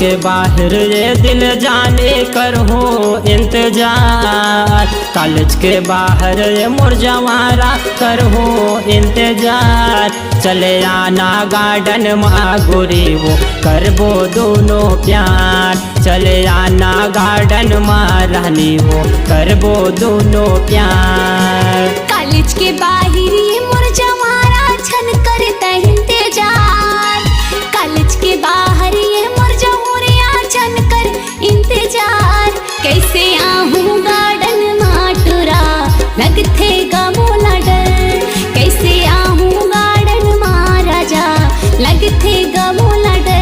के बाहर ये दिल जाने कर हो इंतजार, कॉलेज के बाहर ये मुरझावारा कर हो इंतजार। चले आना गार्डन माँ गोरी वो करबो दोनों प्यार, चले आना गार्डन माँ रानी वो करबो दोनों प्यार। कॉलेज के बाहर ये मुरझावारा छन करता इंतजार, कॉलेज के बाहर ये मुरझावारा छन कर इंतजार। कैसे आहूँ गार्डन माटुरा लगथे गमोला डर, कैसे आहूँ गार्डन माँ राजा लगथे गमोला डर।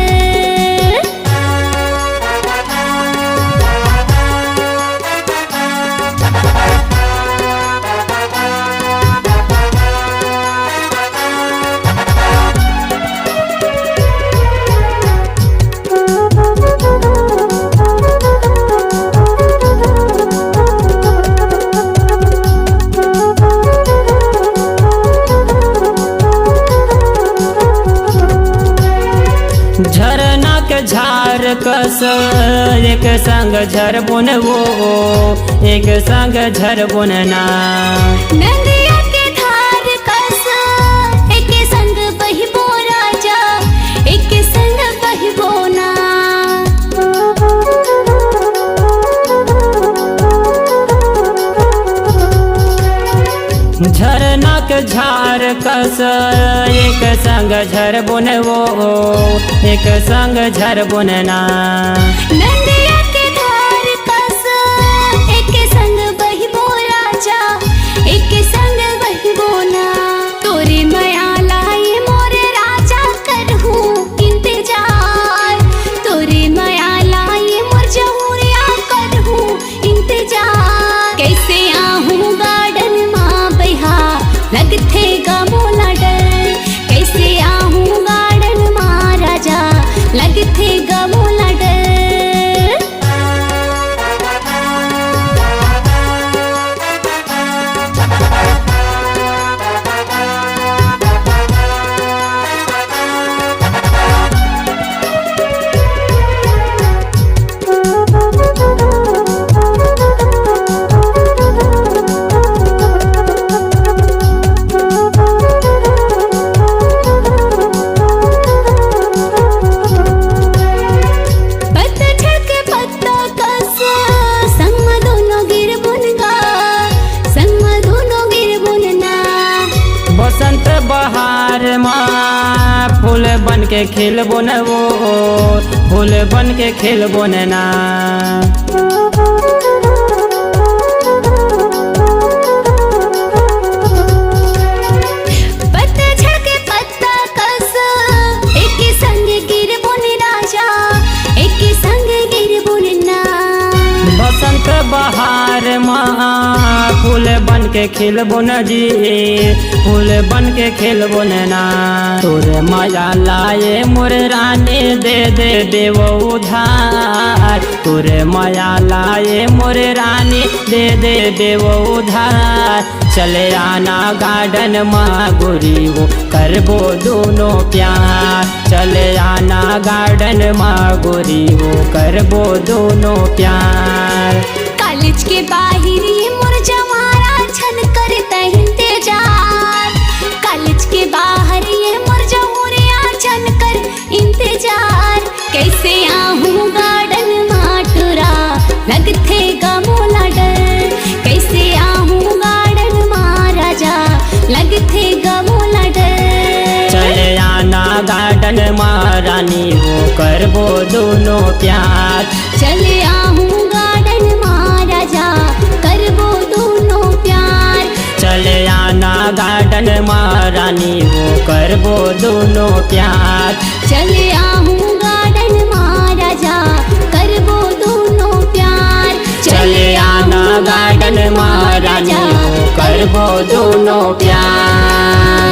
झरना के झार कस एक संग झर बुन वो, एक संग झर बुनना। नदिया के धार कस एक संग बहिबो राजा, एक संग बहिबो ना। झरना के झार कस एक संग झर बुन वो, एक संग झर बुनना। नदिया के धार कस एक संग बहिबो राजा, एक संग बहिबो ना। तोरे माया लाए मोरे राजा करहूँ इंतजार, तोरे माया लाए मोर जहुरिया करहूँ इंतजार। कैसे आहूँ गार्डन माँ बहा लगथे गमोला डर, कैसे आहूँ गार्डन माँ राजा लगथे गमोला डर। बसंत बहार माँ फूल बन के खिलबो न वो, फूल बन के खिलबो न ना। पतझड़ के पत्ता कस एक संग गिरबो न राजा, एक संग गिरबो ना। बसंत बहार माँ फूल बन के खिलबो न जी, फूल बन के खिलबो न ना। तोरे माया लाए मोर रानी दे दे देवो उधार, तोरे माया लाए मोर रानी दे दे देवो उधार। चले आना गार्डन माँ गोरी वो करबो दोनों प्यार, चले आना गार्डन माँ गोरी वो करबो दोनों प्यार। कॉलेज के बाहर ये मुरझावारा छन करता इंतजार, कॉलेज के बाहर ये मुरझावारा छन कर इंतजार। कैसे आहूँ गार्डन माटुरा लगथे गमोला डर, कैसे आहूँ गार्डन माँ राजा लगथे गमोला डर। चले आना गार्डन माँ रानी वो करबो दोनों प्यार, चले आहूँ गार्डन माँ राजा करबो दोनों प्यार। चले आना गार्डन माँ रानी वो करबो दोनों प्यार, चले आहूँ गार्डन माँ राजा करबो दोनों प्यार। चले आना गार्डन माँ रानी वो करबो दोनों प्यार।